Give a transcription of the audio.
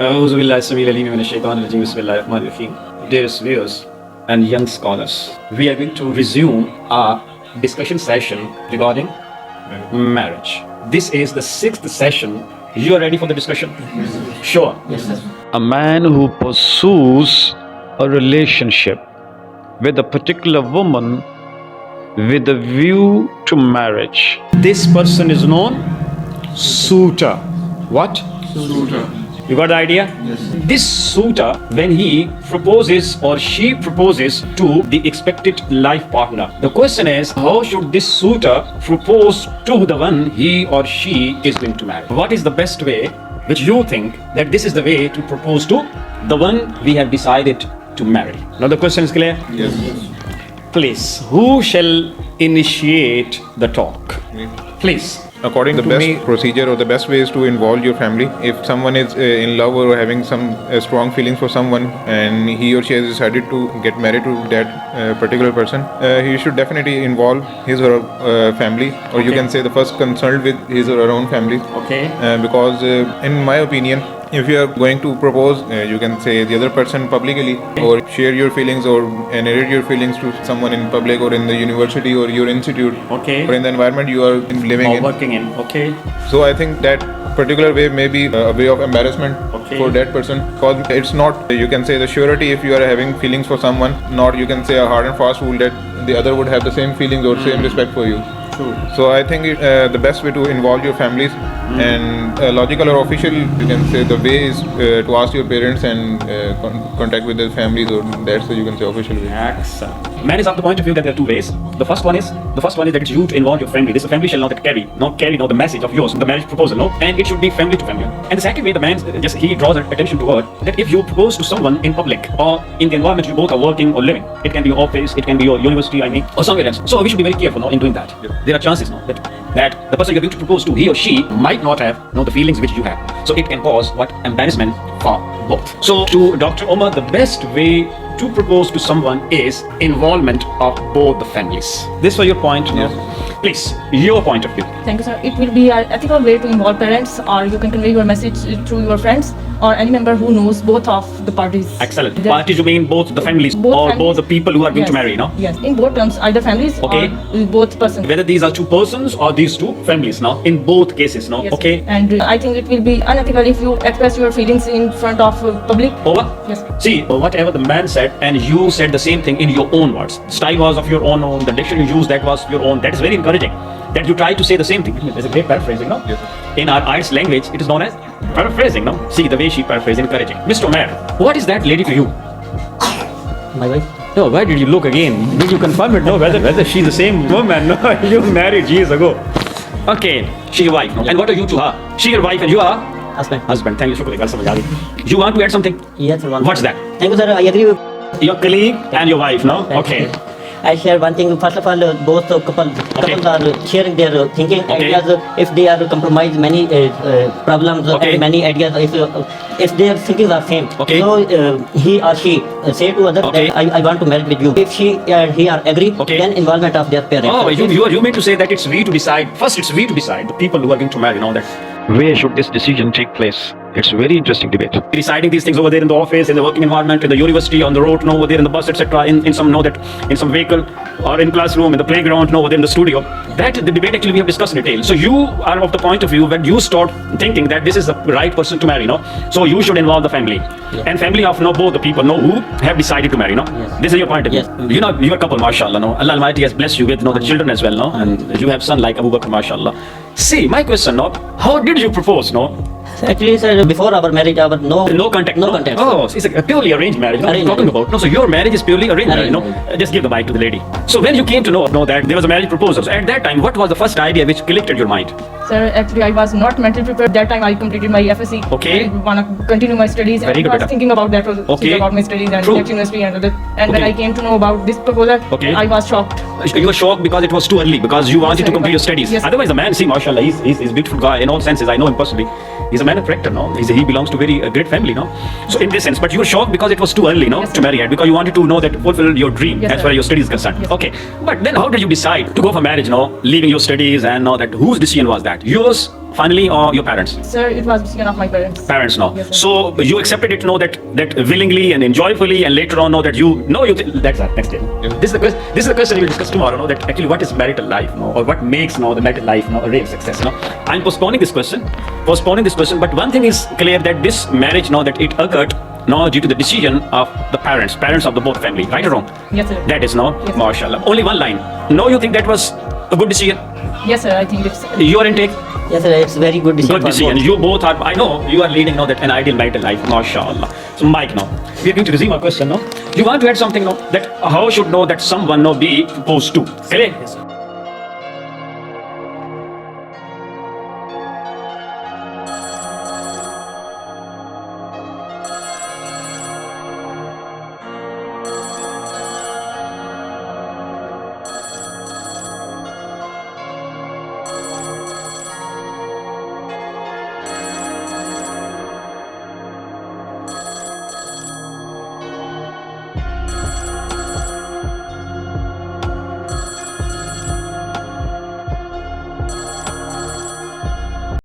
أعوذ بالله السميع العليم من الشيطان الرجيم بسم الله الرحمن الرحيم. Dear viewers and young scholars, we are going to resume our discussion session regarding marriage. This is the 6th session. You are ready for the discussion? Yes. Sure. Yes, sir. A man who pursues a relationship with a particular woman with a view to marriage. This person is known suitor. What? Suitor. You got the idea? Yes. This suitor, when he proposes or she proposes to the expected life partner, the question is, how should this suitor propose to the one he or she is going to marry? What is the best way which you think that this is the way to propose to the one we have decided to marry? Now the question is clear? Yes. Please, who shall initiate the talk? Please. According to the best procedure or the best way is to involve your family. If someone is in love or having some strong feelings for someone and he or she has decided to get married to that particular person, he should definitely involve his or her family, or you can say the first consult with his or her own family. Okay. Because in my opinion, if you are going to propose, you can say the other person publicly, or share your feelings or narrate your feelings to someone in public or in the university or your institute, okay, or in the environment you are living in. Working in. Okay. So I think that particular way may be a way of embarrassment for that person, because it's not, you can say, the surety if you are having feelings for someone, not you can say a hard and fast rule that the other would have the same feelings or same respect for you. True. So I think the best way to involve your families, and logical or official, you can say, the way is to ask your parents and contact with their families, or that's the, you can say, official way. Excellent. Man is of the point of view that there are two ways. The first one is that it's you to involve your family. This family shall not carry the message of yours, the marriage proposal, no, and it should be family to family. And the second way, the man he draws attention toward that if you propose to someone in public or in the environment you both are working or living, it can be your office, it can be your university, or somewhere else. So we should be very careful in doing that. Yeah. There are chances that the person you're going to propose to, he or she might not have the feelings which you have. So it can cause embarrassment for both. So to Dr. Omar, the best way to propose to someone is involvement of both the families. This was your point, no? Yes. Please, your point of view. Thank you, sir. It will be an ethical way to involve parents, or you can convey your message through your friends or any member who knows both of the parties. Excellent. Parties, you mean both the families, both the people who are going to marry, no? Yes, in both terms, either families or both persons. Whether these are two persons or these two families, no? In both cases, no? Yes, okay. And I think it will be unethical if you express your feelings in front of public. Over? Yes. See, whatever the man said and you said the same thing in your own words. Style was of your own, the dictionary you used that was your own. That is very encouraging. That you try to say the same thing. There's a great paraphrasing, no? Yes. In our IELTS language, it is known as paraphrasing, no? See the way she paraphrased, encouraging. Mr. Omer, what is that lady to you? My wife. No, why did you look again? Did you confirm it? No, whether she's the same woman? No, you married years ago. Okay, she your wife. No? And what are you to her? She your wife and you are? Husband. Thank you, shukriya. You want to add something? Yes, sir. What's that? Thank you, sir. I agree with your colleague and your wife, no? Okay. I share one thing. First of all, both couples are sharing their thinking ideas. If they are compromise many problems and many ideas, if their thinkings are same, so he or she say to other that I want to marry with you. If she and he are agree, then involvement of their parents. Oh, you mean to say that it's we to decide? First, it's we to decide. The people who are going to marry, that. Where should this decision take place? It's a very interesting debate. Deciding these things over there in the office, in the working environment, in the university, on the road, over there in the bus, etc., in some vehicle, or in classroom, in the playground, over there in the studio. That the debate actually we have discussed in detail. So you are of the point of view when you start thinking that this is the right person to marry, so you should involve the family. Yeah. And family of both the people who have decided to marry, Yes. This is your point of view. Yes. You are a couple, mashallah, Allah Almighty has blessed you with the children as well, and you have son like Abu Bakr, mashallah. See, my question, how did you propose, Actually, sir, before our marriage, no contact. Oh, it's a purely arranged marriage. Arranged talking about. No, so your marriage is purely arranged marriage. Just give the mic to the lady. So when you came to know that there was a marriage proposal, so at that time, what was the first idea which clicked in your mind? Sir, actually, I was not mentally prepared. That time, I completed my FSC. Okay. I want to continue my studies. Very good. I was thinking about that. About my studies and next university and other. And when I came to know about this proposal, I was shocked. You were shocked because it was too early, because you wanted to complete your studies. Yes. Otherwise, the man, see, mashallah, he's a beautiful guy in all senses. I know him personally. He's a man of character, He belongs to a very great family, So in this sense, but you were shocked because it was too early, to marry her, because you wanted to know that fulfill your dream as far as your studies is concerned. Yes. Okay. But then how did you decide to go for marriage, leaving your studies and that? Whose decision was that? Yours finally, or your parents? Sir, it was decision of my parents. Parents, no. Yes, sir. So you accepted it, know that willingly and enjoyfully, and later on know that that's our next day. Yeah. This is the question we will discuss tomorrow. Know that actually what is marital life, no, or what makes the marital life, a real success. No, I'm postponing this question. But one thing is clear, that this marriage, that it occurred due to the decision of the parents of the both family, right or wrong? Yes, sir. That is Yes, sir. mashallah. Only one line. No, you think that was a good decision? Yes, sir. I think it's. Your intake? Yes, sir, it's very good decision. Good decision. You both are. I know you are leading that an ideal marital life, mashallah. So, Mike, now we are going to resume our question. You want to add something? That how should that someone be proposed to? Correct?